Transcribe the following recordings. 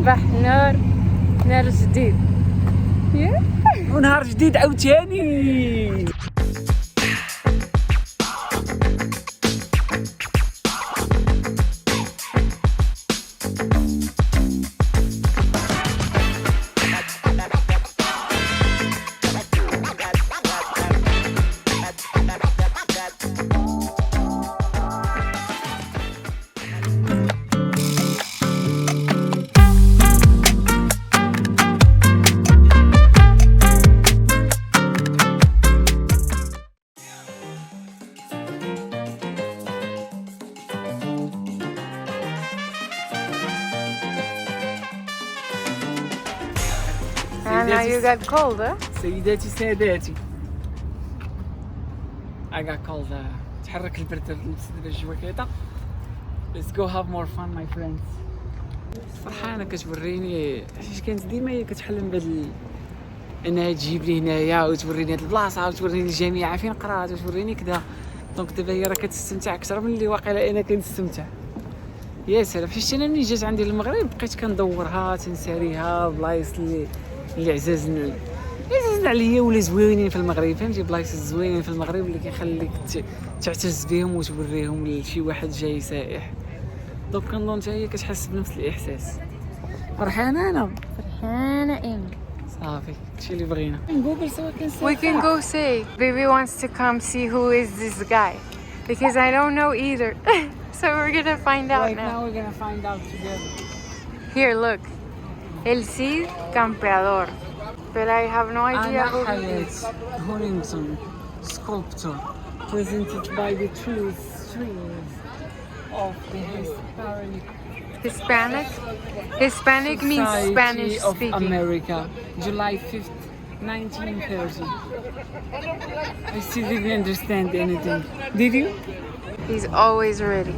صباح نهار جديد ونهار جديد عاوتاني. Now you got cold, huh? سيداتي ساداتي I got cold. تحرك البرد دابا الجو كذا. Let's go have more fun my friends. فرحانة كتوريني حيت كانت ديما هي كتحلم بهاد انها تجيب لي هنايا وتوريني هاد البلاصه وتوريني الجامعه فين قرات وتوريني كذا. دونك دابا هي راه كتستمتع اكثر من اللي واقيلا انا كنستمتع. يا سلام حيت انا ملي جات عندي للمغرب بقيت كندورها تنساريها بلايص اللي عزازنا عليا ولا زوينين في المغرب. فهمتي بلايص زوينين في المغرب اللي كيخليك تعتز بهم وتوريهم لشي واحد جاي سائح. دونك كنظن حتى هي كتحس بنفس الاحساس. فرحانه انا صافي داكشي اللي بغينا. نقول سوا كنسافر. We can go say baby wants to come see who is this guy because I don't know either. So we're gonna find out Right now. now we're gonna find out together. Here, look. El Cid Campeador. But I have no idea Anna who he Hayat is. Horrington, sculptor, presented by the true streams of the Hispanic? Hispanic means Society Spanish of speaking. America, July 5th, 1930. I still didn't understand anything. Did you? He's always ready.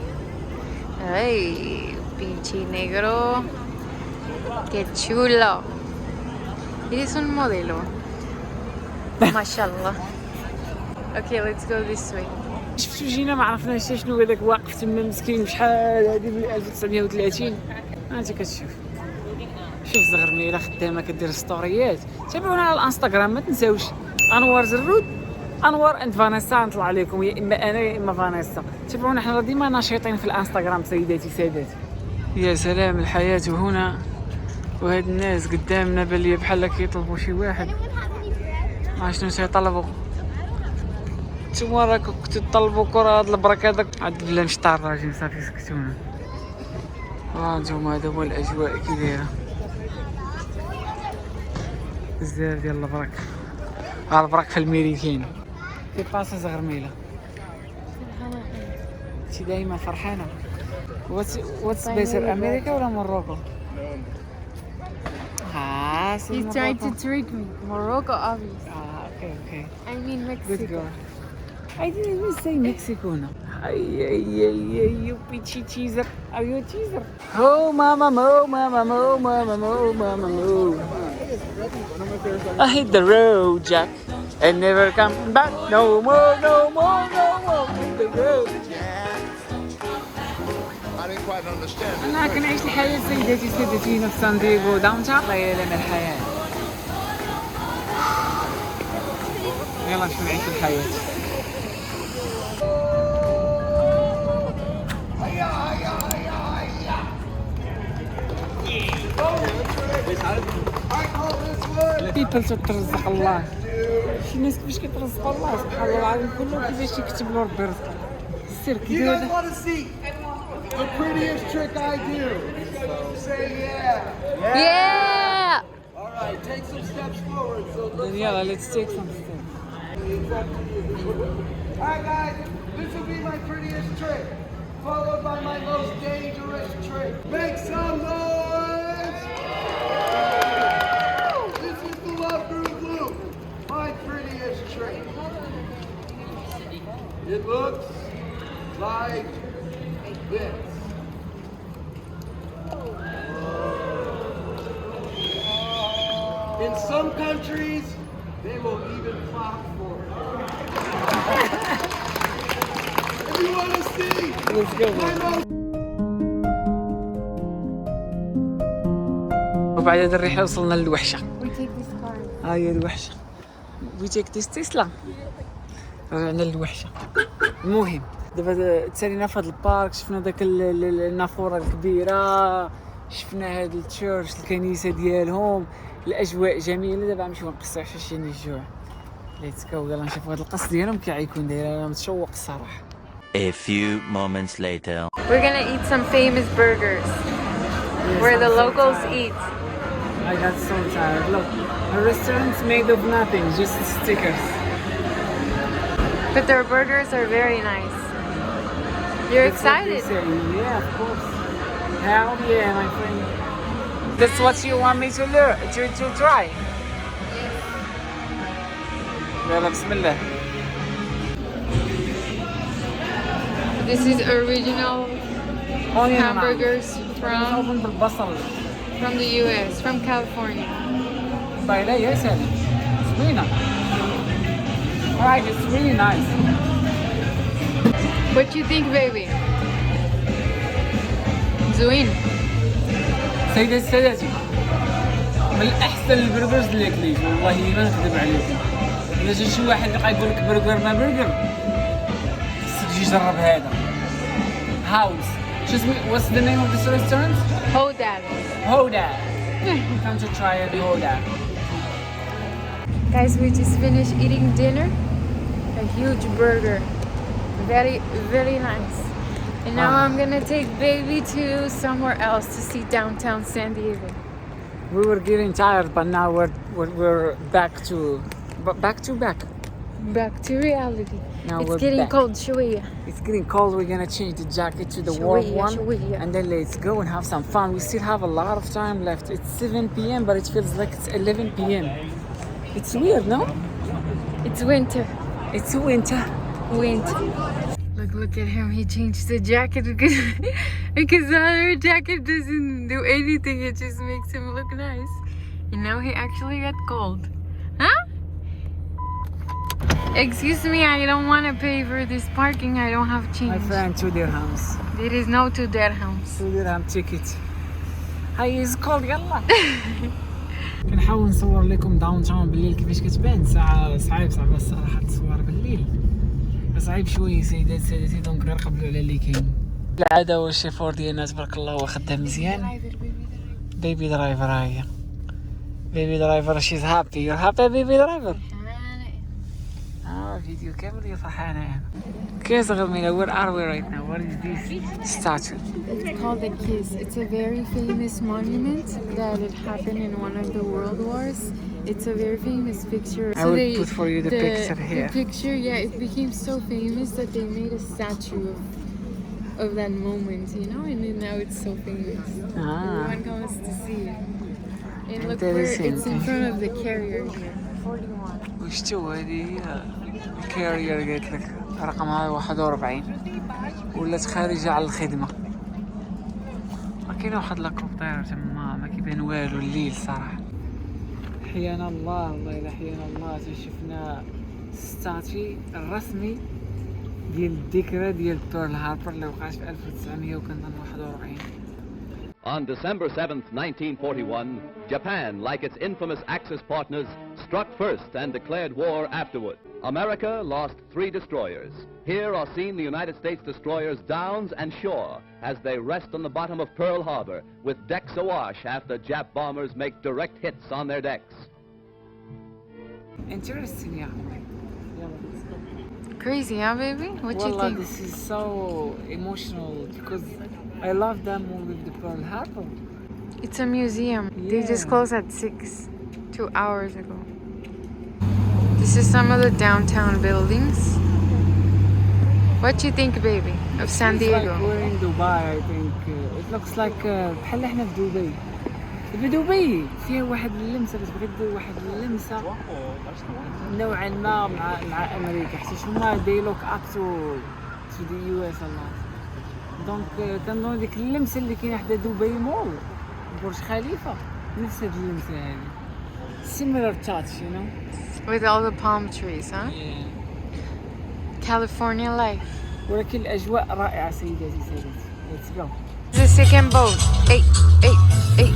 Ay, pinche negro. Qué chulo. Eres un modelo. Mashallah. Okay, let's go this way. شفتو جينا ما عرفناش شنو هذاك واقف تما مسكين بشحال هادي من 1930. انت كتشوف شوف زغرميله خدامه كدير ستوريات. تابعونا على الانستغرام ما تنساوش انوار زرود انوار اند فانيسا. نطلع عليكم يا اما انا يا اما فانيسا. تابعونا حنا ديما ناشطين في الانستغرام سيداتي ساداتي. يا سلام الحياه هنا وهاد الناس قدامنا باللي بحال كيطلبوا شي واحد. ما شنو تيطلبوا نتوما راكم كنتو تطلبوا كره هاد البرك هذاك عاد بلا مشطار راجل صافي سكتونا. نتوما هذا هو الاجواء كي دايره بزاف ديال البرك. البرك في الميريكان كي باسا زغرميله. انتي دايما فرحانه. واتس بيتر امريكا ولا موروكو؟ He tried to trick me. Morocco, obviously. Okay. I mean Good Mexico. girl. I didn't even say Mexico now. Ay, you peachy cheeser. Are you a cheeser? Oh, mama, mama, mama. I hit the road, Jack, and never come back. No more. Hit the road, Jack. I didn't quite understand it. أنا كنعيش الحياة سيداتي سادتي هنا في سان دييغو داونتاون. ليالي من الحياة. يلا نمشيو نعيش الحياة. بيبل تترزق الله. شي ناس كيفاش كيترزقوا الله سبحان الله العظيم كله كيفاش يكتب له ربي رزقه. السير كي You داير. guys want to see the prettiest trick I do? Say yeah. Yeah! All right, take some steps forward. So it looks يلا let's take some steps. All right, guys, this will be my prettiest trick, followed by my most dangerous trick. Make some noise! This is the Love Groove Loop, my prettiest trick. It looks like this. In some countries, they will even clap for it. If you want to see Let's go. my most وبعد هذه الرحله وصلنا للوحشه. We take this car. ها هي الوحشه. وي تيك ديس تسلا. رجعنا للوحشه. المهم دابا تسالينا في هذا البارك، شفنا داك النافوره الكبيره، شفنا هاد التشيرش الكنيسه ديالهم، الاجواء جميله. دابا غنمشيو نقصوا عشان شي الجوع. ليتس جو، يلا نشوفوا هاد القص ديالهم كي غيكون داير. انا متشوق الصراحه. A few moments later. We're gonna eat some famous burgers where the locals eat. I got so tired. Look, a restaurant's made of nothing, just stickers. But their burgers are very nice. You're That's what they excited. say. Yeah, of course. Hell yeah, my friend. That's what you want me to learn, to try. يلا بسم الله. This is original hamburgers from بالبصل. from the US, from California. بايلة يا سلام. زوينة. Right, it's really nice. What you think, baby? زوين. سيداتي سادتي، من احسن البرجرز اللي كليت، والله ما نكذب عليكم. الا جا شي واحد يبقى يقول لك برجر ما برجر، خصك تجي جرب هذا. هاوس. What's the name of this restaurant? Hodad. Hoda. Come to try at Hoda. Guys, we just finished eating dinner. A huge burger. Very, very nice. And now I'm gonna take baby to somewhere else to see downtown San Diego. We were getting tired, but now we're back to back. Back to reality. Now It's we're getting back. cold, Shueya. It's getting cold. We're gonna change the jacket to the warm Shwiya, one, shwiya. and then let's go and have some fun. We still have a lot of time left. It's 7 p.m., but it feels like it's 11 p.m. It's weird, no? It's winter. It's winter. Winter. Look at him. He changed the jacket because the other jacket doesn't do anything. It just makes him look nice. And now he actually got cold. Huh? Excuse me, I don't want to pay for this parking. I don't have change. My friend, 2 dirhams. There is no 2 dirhams. 2 dirham ticket. Hi, it's cold. يلا. كنحاول نصور لكم داون تاون بالليل كيفاش كتبان. ساعة صعيب الصراحة تصور بالليل. صعيب شويه سيداتي دونك غير قبلوا على اللي كاين. العاده والشيفور ديالنا تبارك الله هو خدام مزيان. بيبي درايفر هاهي. بيبي درايفر شيز هابي. يور هابي بيبي درايفر. فيديو كامل يا فرحانة. كيس غرمينا. Where are we right now? What is this statue? It's called the Kiss. It's a very famous monument that it happened in one of the world wars. It's a very famous picture. I will put for you the picture here. The picture, yeah, it became so famous that they made a statue of that moment, you know, and then now it's so famous. Everyone comes to see it. And look where it's in front of the carrier here. 41. وشتو هذه هي الكارير قالت لك رقمها 41 ولات خارجة على الخدمة. كاين واحد لاكوبتير تما ما كيبان والو الليل صراحة. حيانا الله والله إلا حيانا الله. شفنا ستاتي الرسمي ديال الذكرى ديال بيرل هاربر اللي وقعت في 1941. On December 7th, 1941, Japan, like its infamous Axis partners, struck first and declared war afterward. America lost 3 destroyers. Here are seen the United States destroyers Downs and Shaw as they rest on the bottom of Pearl Harbor with decks awash after Jap bombers make direct hits on their decks. Interesting, yeah. Crazy, huh, baby? What you Wallah, think? this is so emotional because I love that movie, the Pearl Harbor. It's a museum. They just Yeah. closed at 6, 2 hours ago. This is some of the downtown buildings. What you think, baby, of San It's Diego? like we're in Dubai, I think. It looks like بحال احنا في دبي. في دبي فيها واحد اللمسة، بس بغيت ندير واحد اللمسة نوعا ما مع أمريكا، حيت هما they look up to the US a lot. دونك كنظن ديك اللمسة اللي كاينة حدا دبي مول برج خليفة نفس هاد اللمسة هادي. Similar touch, you know. With all the palm trees, huh? Yeah. California life. ولكن الأجواء رائعة سيداتي سادتي. Let's go. The second boat. 8, 8, 8.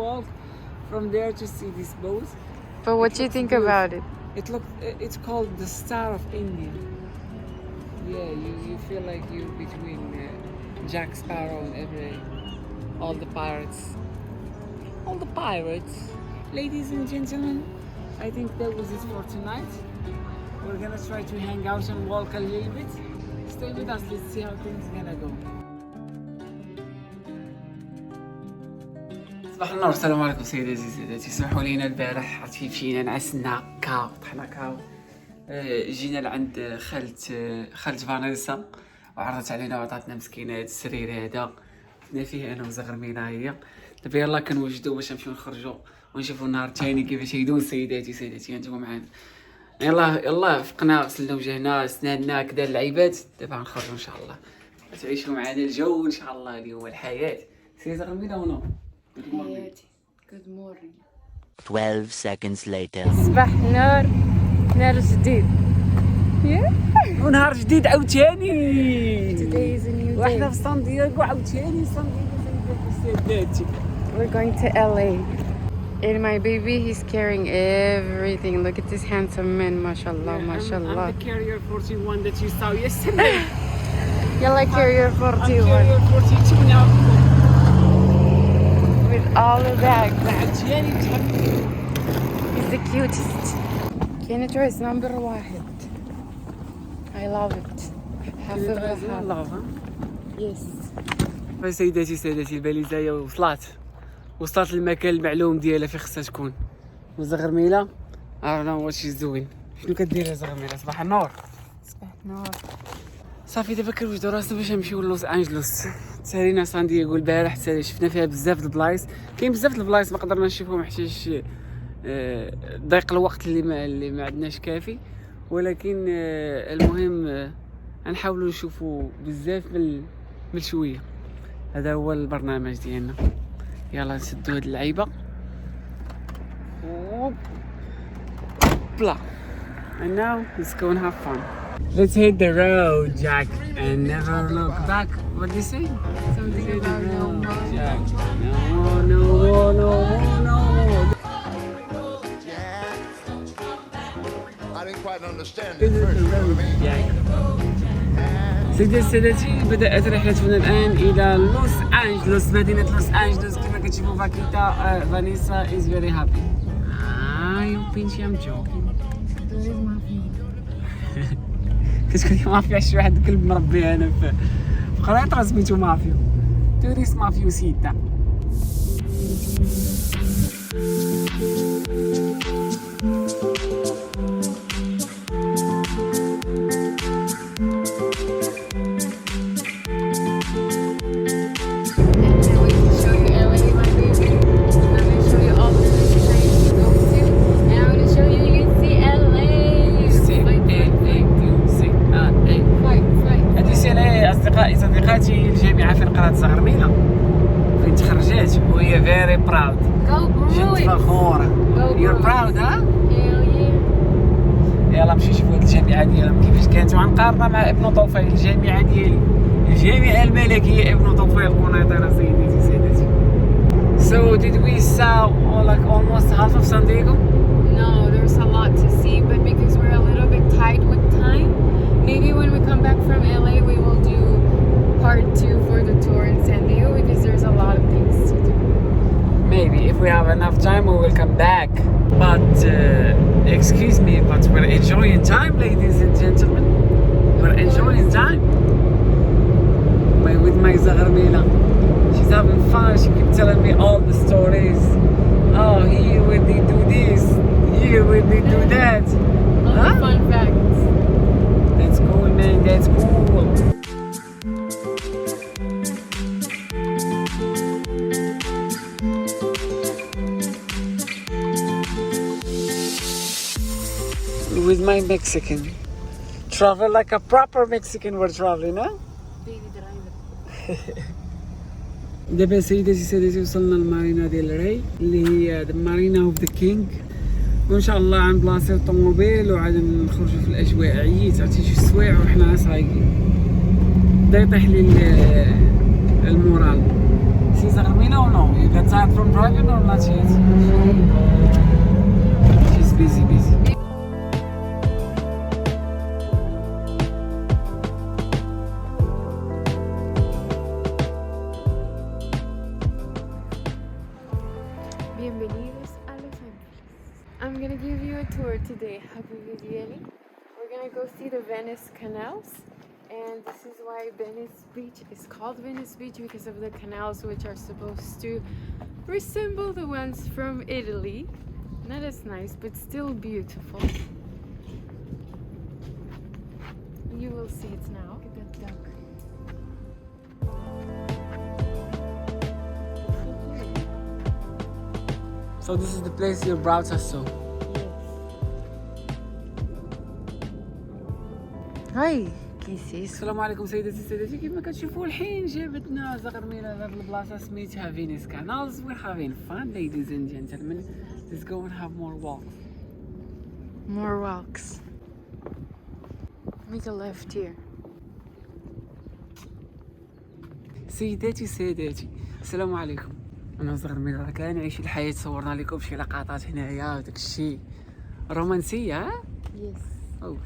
walk from there to see this boat. But what do you think about it? It's called the Star of India. Yeah, you feel like you're between Jack Sparrow and all the pirates. All the pirates. Ladies and gentlemen, I think that was it for tonight. We're gonna try to hang out and walk a little bit. Stay with us, let's see how things gonna go. صباح النور، السلام عليكم سيداتي سادتي. سمحوا لينا البارح عرفتي مشينا نعسنا كاو، طحنا كاو، جينا لعند خالة فانيسا وعرضت علينا وعطاتنا مسكينة هاد السرير هذا كنا فيه انا وزغرمينا هي. دابا يلاه كنوجدو باش نمشيو نخرجو ونشوفو النهار الثاني كيفاش يدوز. سيداتي انتما معانا. يلاه فقنا، غسلنا وجهنا، سناننا كدا اللعيبات. دابا غنخرجو ان شاء الله، تعيشوا معنا الجو ان شاء الله اليوم، الحياة. سي زغرمينا ونو. Good morning. 12 seconds later. صباح نار جديد. ونهار جديد عاوتاني. Today is a new واحنا day. في سان دييغو عاوتاني. سان دييغو سيداتي. We're going to LA. And my baby, he's carrying everything. Look at this handsome man, mashallah, mashallah. I'm the carrier 41 that you saw yesterday. Yalla carrier I'm 41 carrier 42 now. with all the bags. عاوتاني تحب. He's the cutest. Can't choice number واحد. I love it. حسب Yes. سيداتي الباليزاية وصلت للمكان المعلوم ديالها فين خصها تكون. وزغرميلة عرفنا what she's doing. شنو كدير يا زغرميلة؟ صباح النور. صباح نور. صافي دابا كنوجدو راسنا باش نمشيو لوس انجلوس. تسالينا سان دييغو البارح، شفنا فيها بزاف د البلايص. كاين بزاف د البلايص ما قدرنا نشوفهم حيتاش ضيق الوقت اللي ما عندناش كافي، ولكن المهم غنحاولوا نشوفوا بزاف من شويه. هذا هو البرنامج ديالنا. يلا نسدوا هاد اللعيبه. بلا. And now let's go and have fun. Let's hit the road, Jack, and never look back. What do you say? Something about no more. Jack. No. I didn't quite understand Hit the road, Jack. سيداتي بدأت رحلتنا الآن إلى لوس أنجلوس، مدينة لوس أنجلوس. كما كتشوفوا فاكيتا فانيسا is very happy. You think I'm joking. There is mafia. كتقولي مافيا شي واحد كلب مربي انا في قريطره سميتو مافيو. توريس مافيو سيتا. صديقاتي الجامعة فين قرات زغرميلة، فين تخرجات، وهي very proud. جد فخورة. You're proud ها؟ يلا نمشي نشوفو هاد الجامعة ديالهم كيفاش كانت، وغنقارنها مع ابن طفيل الجامعة ديالي، الجامعة الملكية ابن طفيل قنيطرة. سيداتي. So did we saw like almost half of San Diego? No, there's a lot to see, but because we're a little bit tight with time, maybe when we come back from LA we will do part 2 for the tour in San Diego, because there's a lot of things to do. Maybe if we have enough time we will come back. But excuse me, but we're enjoying time, ladies and gentlemen. We're enjoying time. With my Zagharmila. She's having fun. She keeps telling me all the stories. Oh, here when they do this, here when they do that. All the fun facts. That's cool, man. That's cool. With my Mexican. Travel like a proper Mexican we're traveling, huh? Baby driver. دابا سيداتي وصلنا للمارينا ديال الري اللي هي مارينا اوف ذا كينج، وان شاء الله عند بلاصه الطوموبيل وعاد نخرجوا في الاجواء. عييت عرفتي شي سوايع وحنا سايقين، بدا يطيح لي المورال. See Zarmina or no? You got tired from driving or not yet? She's busy. Bienvenidos a Los Ángeles. I'm gonna give you a tour today, Habibi. We're gonna go see the Venice canals, and this is why Venice Beach is called Venice Beach, because of the canals, which are supposed to resemble the ones from Italy. Not as nice, but still beautiful. You will see it now. Look at that duck. So this is the place you brought us to. هاي كيسيس. السلام عليكم سيداتي كما كتشوفوا الحين جابتنا زغرميله لهاد البلاصه سميتها فينيس كانالز. We're having fun, ladies and gentlemen. Let's go and have more walks. More walks. Make a left here. سيداتي السلام عليكم. انا زغرميله راه كنعيش الحياه، صورنا لكم شي لقطات هنايا وداك الشيء رومانسيه. ها Yes. او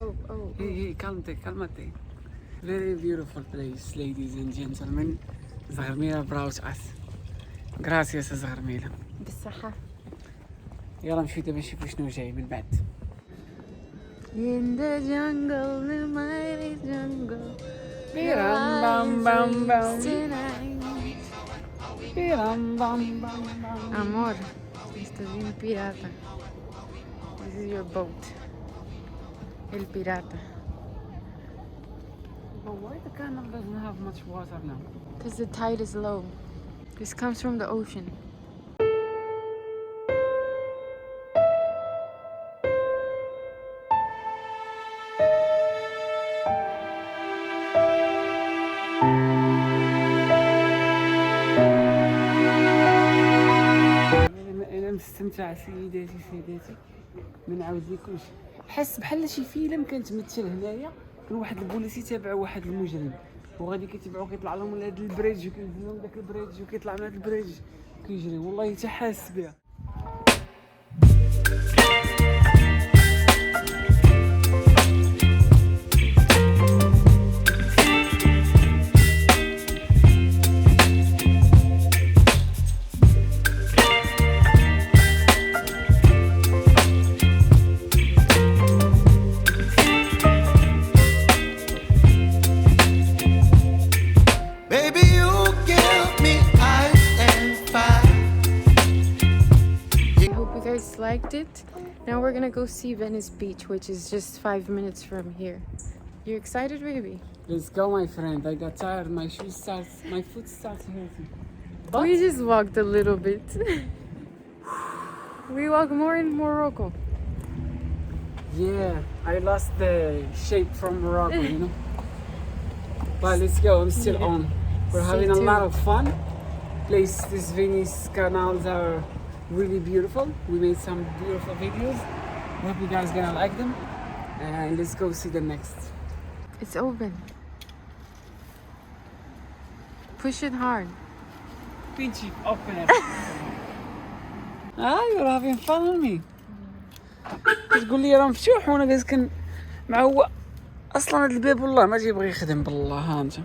Oh. Hey, calmate. Very beautiful place, ladies and gentlemen. Zagharmila brought us. Gracias, Zagharmila. بالصحة. يلا نمشي دابا نشوفو شنو جاي من بعد. In the jungle, the mighty jungle. Biram bam bam bam. Tonight. Biram bam bam bam. Amor, estás bien pirata. This is your boat. El pirata. But why the canal doesn't have much water now? Because the tide is low. This comes from the ocean. أنا مستمتع سيداتي ما نعاود لكمش. حس بحال شي فيلم كنتمثل هنايا، كان واحد البوليس يتابع واحد المجرم وغادي كيتبعوه كيطلع لهم من هذا البريدج وكينزل لهم داك البريدج وكيطلع من هذا البريدج كيجري. والله حتى حاس بها. Liked it. Now we're gonna go see Venice Beach, which is just 5 minutes from here. You excited, baby? Let's go, my friend. I got tired. My foot starts hurting. But We just walked a little bit. We walk more in Morocco. yeah, I lost the shape from Morocco, you know. But let's go. I'm still on. We're See having a too. lot of fun. These Venice canals are really beautiful. We made some beautiful videos. Hope you guys gonna like them. And let's go see the next. It's open. Push it hard. Pinchy, open it. You're having fun with me. تقول لي راه مفتوح وانا جالس معوق. اصلا هذا الباب والله ما تيبغي يخدم بالله. ها انت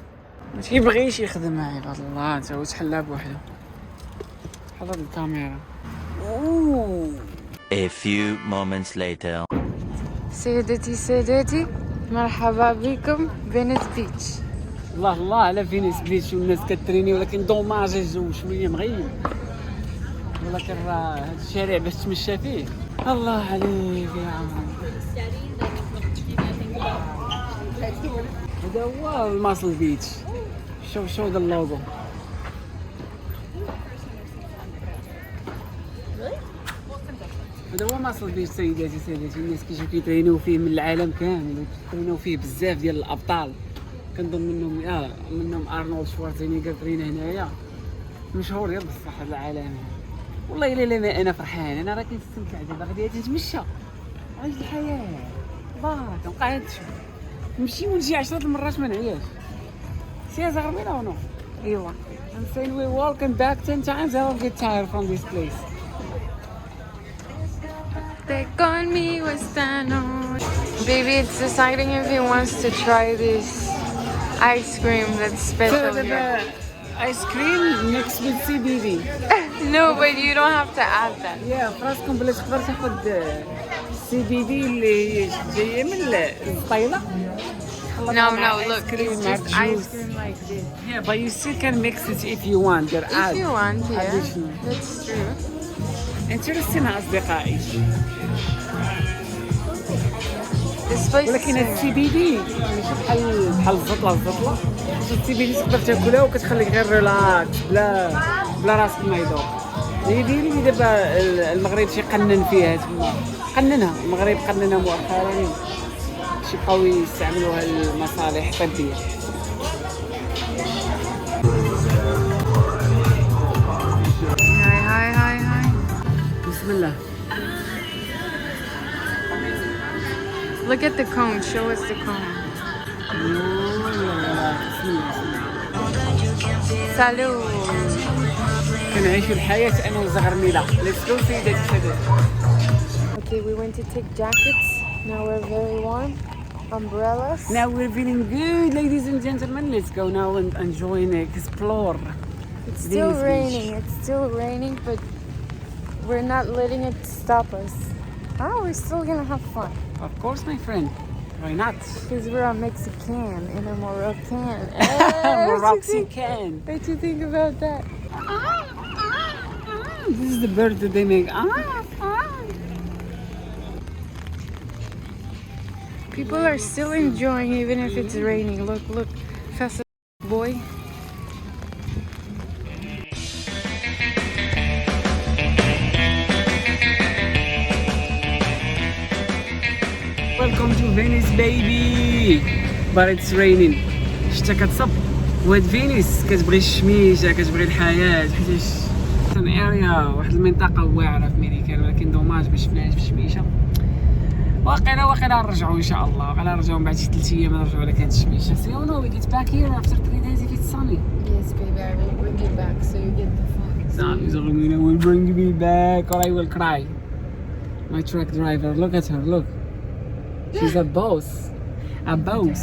ما تيبغيش يخدم معايا بالله. انت هو تحلها بوحده. حضر الكاميرا. A few moments later. سيدتي مرحبا بكم فينيس بيتش. الله على فينيس بيتش والناس كتريني، ولكن دوماج الجو شويه مغيب، ولكن راه هاد الشارع باش تمشى فيه. الله عليك يا عمري. هذا هو الماسل بيتش. شو ذا اللوغو. هذا هو ماسل بيتش سيداتي. الناس كيجيو كيترينيو فيه من العالم كامل، وكيترينيو فيه بزاف ديال الابطال. كنظن منهم ارنولد شوارزينيغر ترينا هنايا، مشهور غير بصح هذا العالم. والله الا ما انا فرحان، انا راه كنستمتع دابا غادي نتمشى. عايش الحياه بارك، نبقى نمشي ونجي 10 المرات ما نعياش. سي زغرميله ونو. ايوا I'm saying we're walking back 10 times. I'll get tired from this place. Te conmigo esta noche. Baby, it's deciding if he wants to try this ice cream that's So special the here. ice cream mixed with CBD. No, but you don't have to add that. يا فراسكم بلاش تقدر تاخذ CBD اللي جايه من الطايله. No, look, cream, it's just juice. ice cream like this. Yeah, but you still can mix it if you want. There If you want, yeah, additional. that's true. Interesting أصدقائي. This place ولكن is السي بي دي ماشي بحال الزطله. السي بي دي تقدر تاكلها وكتخليك غير ريلاكس بلا راسك ما يدور. هي ديالي اللي دابا المغرب شي قنن فيها تما قننها المغرب قننها مؤخرا شي بقاو يستعملوها لمصالح طبيه. Hi. بسم الله. Look at the cone. Show us the cone. Salud. كنعيش الحياه انا وزغرميله. Let's go see that together. Okay, we went to take jackets. Now we're very warm. Umbrellas. Now we're feeling good, ladies and gentlemen. Let's go now and enjoy and explore. It's still Venice raining. It's still raining, but we're not letting it stop us. Oh, we're still gonna have fun. Of course, my friend. Why not? Because we're a Mexican and a Moroccan. Moroccan. What do you think about that? This is the bird that they make. People are still enjoying even if it's raining. Look. Festival boy. Welcome to Venice, baby. But it's raining. الشتا كتصب وهاد فينيس كتبغي الشميشه كتبغي الحياه حيتاش كان اريا واحد المنطقه واعره في ميريكان ولكن دوماج ما شفناهاش في الشميشه. واقيلا نرجعوا ان شاء الله. واقيلا نرجعوا من بعد شي 3 ايام نرجعوا لك هاد الشميشه. So you know we get back here after 3 days if it's sunny. Yes, baby, I will bring you back so you get the fun. Sam Zagmina will bring me back or I will cry. My truck driver, look at her, look. She's a boss. A boss.